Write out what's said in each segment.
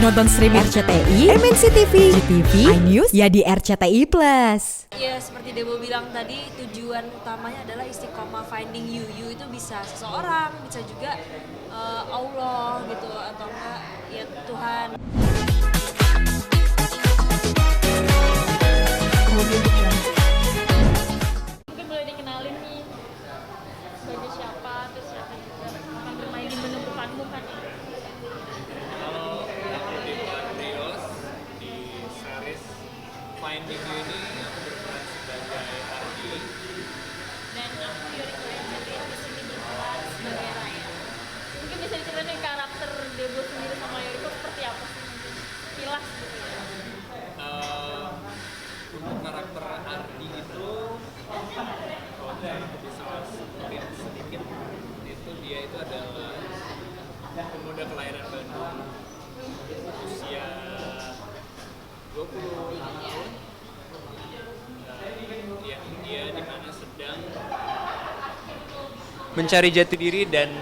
Nonton streaming RCTI, MNC TV, GTV, iNews, ya di RCTI Plus. Ya seperti Debo bilang tadi, tujuan utamanya adalah istiqomah finding you. You itu bisa seseorang, bisa juga Allah gitu, atau enggak ya Tuhan. Mungkin boleh dikenalin nih sebagai siapa, terus siapa juga akan bermain di menemukanmu kan ya? Kalau aku di Rios di series Finding You ini aku berperan sebagai Ardi. Dan aku Yori Klienset di sini berperan sebagai Raya. Mungkin bisa diceritain nih karakter Debo sendiri sama Yoriko seperti apa sih? Mungkin kilas gitu ya. Untuk karakter Ardi itu kalau aku bisa sebutin sedikit itu dia itu adalah pemuda kelahiran Bandung usia 25 tahun. Dia di mana sedang mencari jati diri dan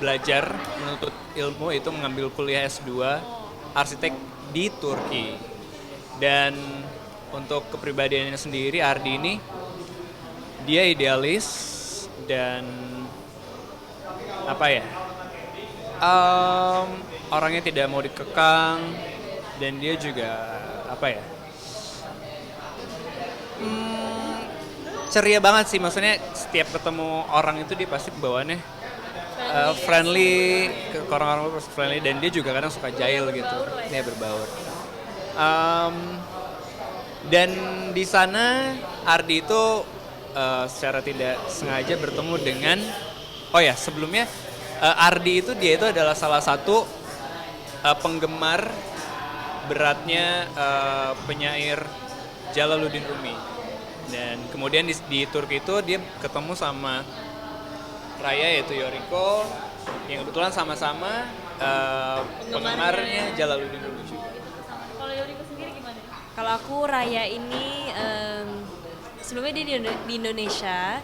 belajar menuntut ilmu, itu mengambil kuliah S2 arsitek di Turki. Dan untuk kepribadiannya sendiri, Ardi ini dia idealis dan apa ya, orangnya tidak mau dikekang, dan dia juga apa ya, ceria banget sih. Maksudnya setiap ketemu orang itu dia pasti bawaannya friendly ke orang-orang, pasti friendly, dan dia juga kadang suka jahil gitu, dia berbaur. Dan di sana Ardi itu secara tidak sengaja bertemu dengan, sebelumnya Ardi itu dia itu adalah salah satu penggemar beratnya penyair Jalaluddin Rumi. Dan kemudian di Turki itu dia ketemu sama Raya, yaitu Yoriko, yang kebetulan sama-sama penggemarnya Jalaluddin Rumi juga. Kalau Yoriko sendiri gimana? Kalau aku Raya ini sebelumnya dia di Indonesia,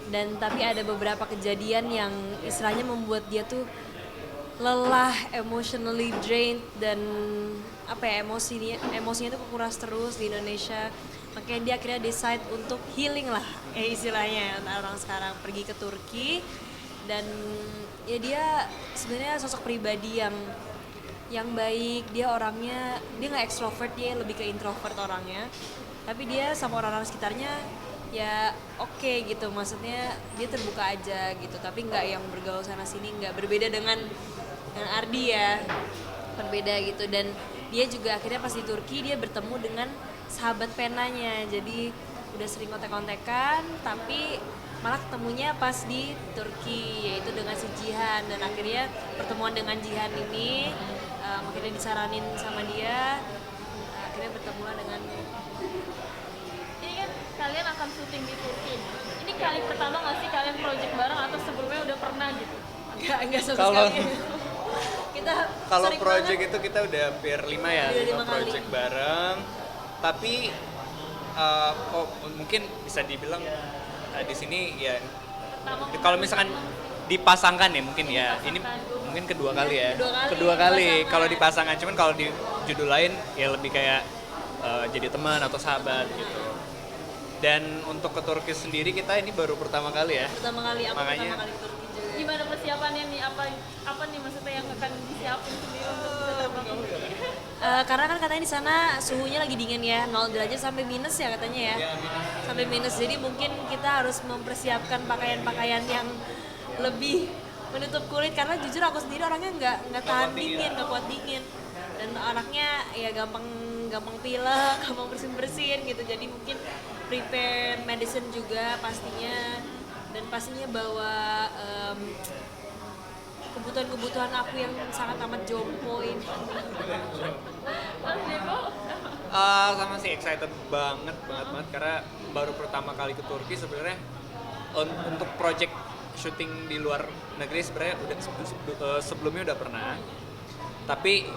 dan tapi ada beberapa kejadian yang istilahnya membuat dia tuh lelah, emotionally drained, dan emosinya tuh kekuras terus di Indonesia. Makanya dia akhirnya decide untuk healing lah, istilahnya orang sekarang, pergi ke Turki. Dan ya dia sebenarnya sosok pribadi yang baik. Dia orangnya, dia nggak ekstrovert, dia lebih ke introvert orangnya. Tapi dia sama orang-orang sekitarnya ya oke gitu, maksudnya dia terbuka aja gitu, tapi nggak yang bergaul sana sini, nggak berbeda dengan Ardi ya, berbeda gitu. Dan dia juga akhirnya pas di Turki dia bertemu dengan sahabat penanya, jadi udah sering kontek-kontekan, tapi malah ketemunya pas di Turki, yaitu dengan si Jihan. Dan akhirnya pertemuan dengan Jihan ini akhirnya disaranin sama dia, akhirnya bertemulah dengan. Ini kan kalian akan syuting di Turki. Ini kali pertama nggak sih kalian project bareng atau sebelumnya udah pernah gitu? Enggak sama Kalau- sekali. Kita Kalau sering project banget. itu kita udah hampir 5 ya, Udah 5 5 kali. project bareng. Tapi mungkin bisa dibilang di sini ya, kalau misalkan dipasangkan ya mungkin ya ini mungkin kedua kali ya. Kedua kali Kalau dipasangkan, cuman kalau di judul lain ya lebih kayak jadi teman atau sahabat gitu. Dan untuk ke Turki sendiri kita ini baru pertama kali ya. Pertama kali aku Makanya- pertama kali ke Turki juga. Gimana persiapannya nih? Apa nih maksudnya yang akan disiapin sendiri untuk bisa terbang ke Turki? Karena kan katanya di sana suhunya lagi dingin ya, 0 derajat sampai minus ya katanya ya. Sampai minus, jadi mungkin kita harus mempersiapkan pakaian-pakaian yang lebih menutup kulit, karena jujur aku sendiri orangnya nggak tahan dingin, nggak kuat dingin. Dan anaknya ya gampang pilek, gampang bersin gitu. Jadi mungkin prepare medicine juga pastinya, dan pastinya bawa kebutuhan aku yang sangat amat jompo ini. Mas Debo, Sama sih, excited banget karena baru pertama kali ke Turki sebenarnya. Untuk project syuting di luar negeri sebenarnya udah sebelumnya udah pernah, tapi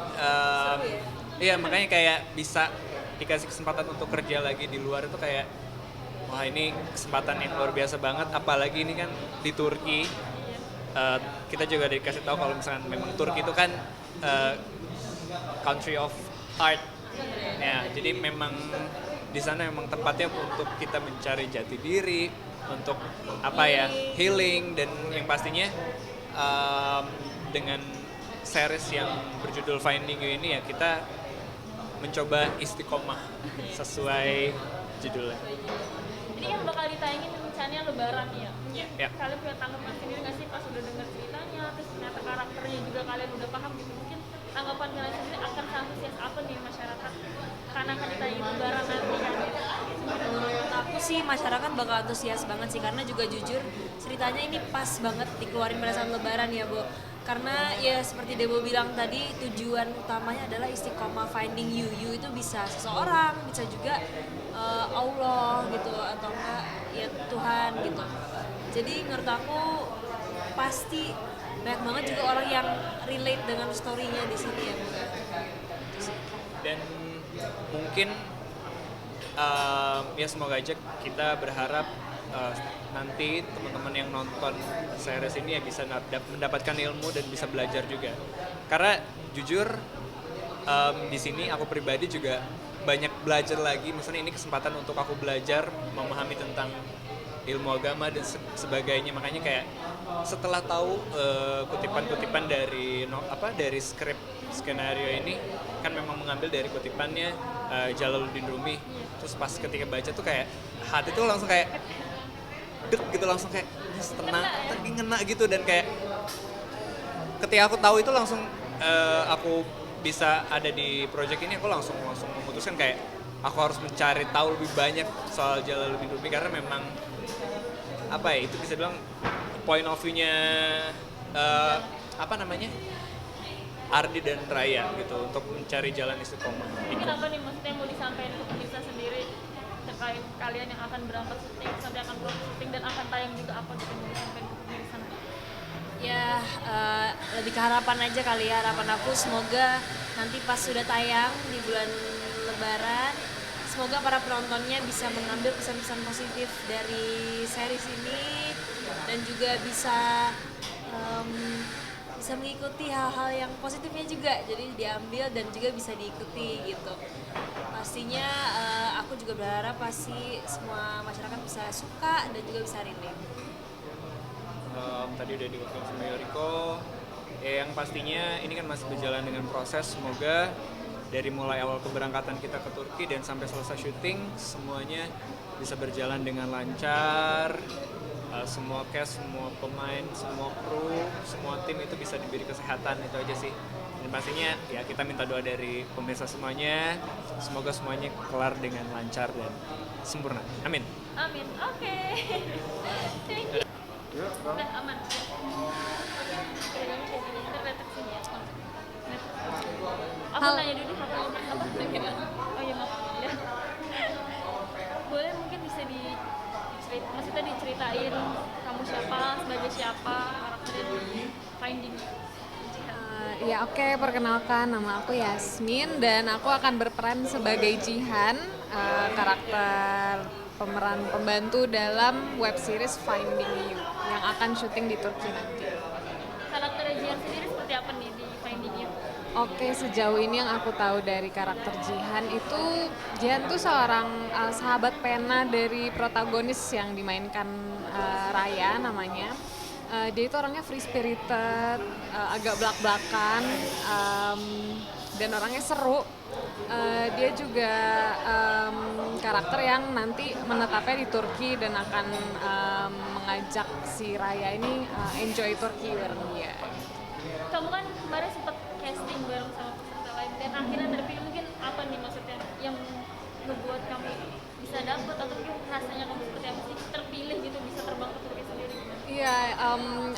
iya makanya kayak bisa dikasih kesempatan untuk kerja lagi di luar itu kayak wah ini kesempatan yang luar biasa banget, apalagi ini kan di Turki. Kita juga dikasih tahu kalau misalkan memang Turki itu kan uh, country of art. Ya, jadi memang di sana memang tempatnya untuk kita mencari jati diri, untuk healing, dan yang pastinya dengan series yang berjudul Finding You ini ya kita mencoba istiqomah sesuai judulnya. Ini kan bakal ditayangin rencananya Lebaran ya. Ya. Kalian punya tanggapan sendiri nggak sih pas udah dengar ceritanya, terus ternyata karakternya juga kalian udah paham gitu, mungkin tanggapan kalian sendiri akan antusias apa nih masyarakat karena akan ditayangin Lebaran nanti kan? Menurut aku sih masyarakat bakal antusias banget sih, karena juga jujur ceritanya ini pas banget dikeluarin pada saat Lebaran ya, Bo. Karena ya seperti Debo bilang tadi, tujuan utamanya adalah istiqomah, finding you. You itu bisa seseorang, bisa juga Allah gitu, atau enggak ya Tuhan gitu. Jadi menurut aku pasti banyak banget juga orang yang relate dengan story-nya di sini ya, Bu. Dan mungkin ya semoga aja kita berharap nanti teman-teman yang nonton series ini ya bisa mendapatkan ilmu dan bisa belajar juga. Karena jujur di sini aku pribadi juga banyak belajar lagi. Misalnya ini kesempatan untuk aku belajar memahami tentang ilmu agama dan sebagainya. Makanya kayak setelah tahu kutipan-kutipan dari dari skrip skenario ini kan memang mengambil dari kutipannya Jalaluddin Rumi. Terus pas ketika baca tuh kayak hati tuh langsung kayak dek gitu, langsung kayak tenang, tapi ngena gitu. Dan kayak ketika aku tahu itu langsung aku bisa ada di project ini, aku langsung memutuskan kayak aku harus mencari tahu lebih banyak soal Jalaluddin Rumi, karena memang itu bisa bilang point of view-nya Ardi dan Raya gitu untuk mencari jalan istiqomah. Mungkin apa nih maksudnya yang mau disampaikan ke pemirsa sendiri terkait kalian yang akan berangkat syuting, sampai akan proses syuting dan akan tayang juga, apa gitu yang mau disampaikan ke pemirsa nanti? Ya lebih ke harapan aja kali ya, harapan aku semoga nanti pas sudah tayang di bulan Lebaran, semoga para penontonnya bisa mengambil pesan-pesan positif dari series ini dan juga bisa mengikuti hal-hal yang positifnya juga, jadi diambil dan juga bisa diikuti gitu. Pastinya aku juga berharap pasti semua masyarakat bisa suka dan juga bisa relate. Tadi udah diwakilkan sama Yoriko, yang pastinya ini kan masih berjalan dengan proses. Semoga dari mulai awal keberangkatan kita ke Turki dan sampai selesai syuting semuanya bisa berjalan dengan lancar. Semua cast, semua pemain, semua kru, semua tim itu bisa diberi kesehatan, itu aja sih. Dan pastinya ya kita minta doa dari pemirsa semuanya, semoga semuanya kelar dengan lancar dan sempurna. Amin. Amin. Oke. Thank you. Udah aman. Aku nanya dulu apa? Oh iya maaf. Ya. Boleh mungkin bisa maksudnya diceritain kamu siapa, sebagai siapa, karakternya di Finding. Ya oke, perkenalkan, nama aku Yasmin dan aku akan berperan sebagai Jihan, karakter pemeran pembantu dalam web series Finding You yang akan syuting di Turki nanti. Karakter Jihan sendiri seperti apa nih di Finding You? Oke, sejauh ini yang aku tahu dari karakter Jihan tuh seorang sahabat pena dari protagonis yang dimainkan Raya namanya. Dia itu orangnya free spirited, agak belak-belakan, dan orangnya seru. Dia juga karakter yang nanti menetapnya di Turki dan akan mengajak si Raya ini enjoy Turki bareng dia. Kamu kan kemarin sempat casting bareng sama peserta lain dan akhirnya terpilih, mungkin apa nih maksudnya yang ngebuat kamu bisa dapet, atau mungkin rasanya kamu seperti apa sih terpilih gitu bisa terbang ke Turki sendiri? Iya,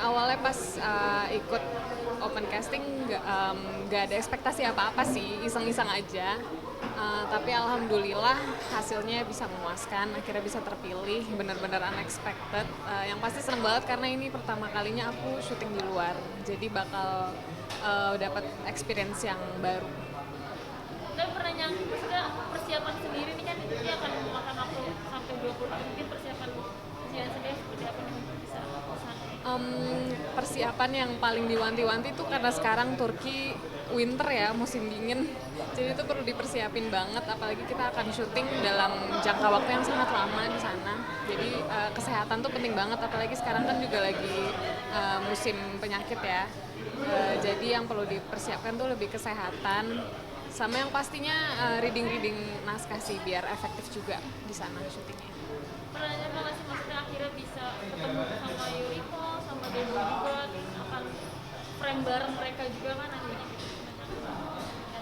awalnya pas ikut open casting nggak ada ekspektasi apa-apa sih, iseng-iseng aja. Tapi alhamdulillah hasilnya bisa memuaskan, akhirnya bisa terpilih, benar-benar unexpected. Yang pasti seneng banget karena ini pertama kalinya aku syuting di luar, jadi bakal dapat experience yang baru. Tapi pernah nyangka, maksudnya persiapan sendiri nih kan itu dia akan memakan waktu sampai 20 tahun, mungkin persiapan sendiri seperti apa nih bisa kesana? Persiapan yang paling diwanti-wanti itu karena sekarang Turki winter ya, musim dingin. Jadi itu perlu dipersiapin banget, apalagi kita akan syuting dalam jangka waktu yang sangat lama di sana. Jadi kesehatan tuh penting banget, apalagi sekarang kan juga lagi musim penyakit ya. Jadi yang perlu dipersiapkan tuh lebih kesehatan, sama yang pastinya reading naskah sih biar efektif juga di sana syutingnya. Pernah nyangka nggak sih maksudnya akhirnya bisa ketemu sama Yuriko, sama Demo juga, terus akan frame bareng mereka juga kan nantinya?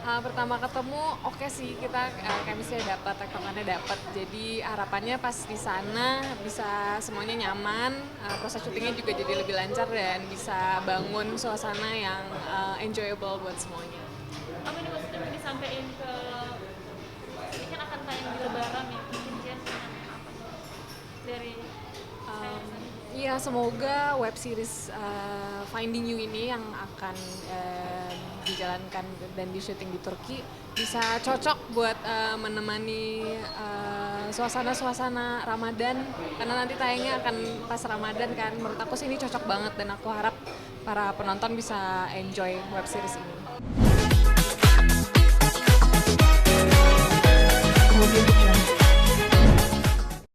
Pertama ketemu oke sih, kita chemistry dapat, tektokannya dapat. Jadi harapannya pas di sana bisa semuanya nyaman, proses syutingnya juga jadi lebih lancar dan bisa bangun suasana yang enjoyable buat semuanya. Apa nih maksudnya mau disampaikan ke, ini kan akan tayang di Lebaran ya, mungkin Jen pengen apa nih dari saya sendiri? Iya, semoga web series Finding You ini yang akan dijalankan dan di syuting di Turki bisa cocok buat menemani suasana-suasana Ramadan, karena nanti tayangnya akan pas Ramadan kan. Menurut aku sih ini cocok banget dan aku harap para penonton bisa enjoy web series ini.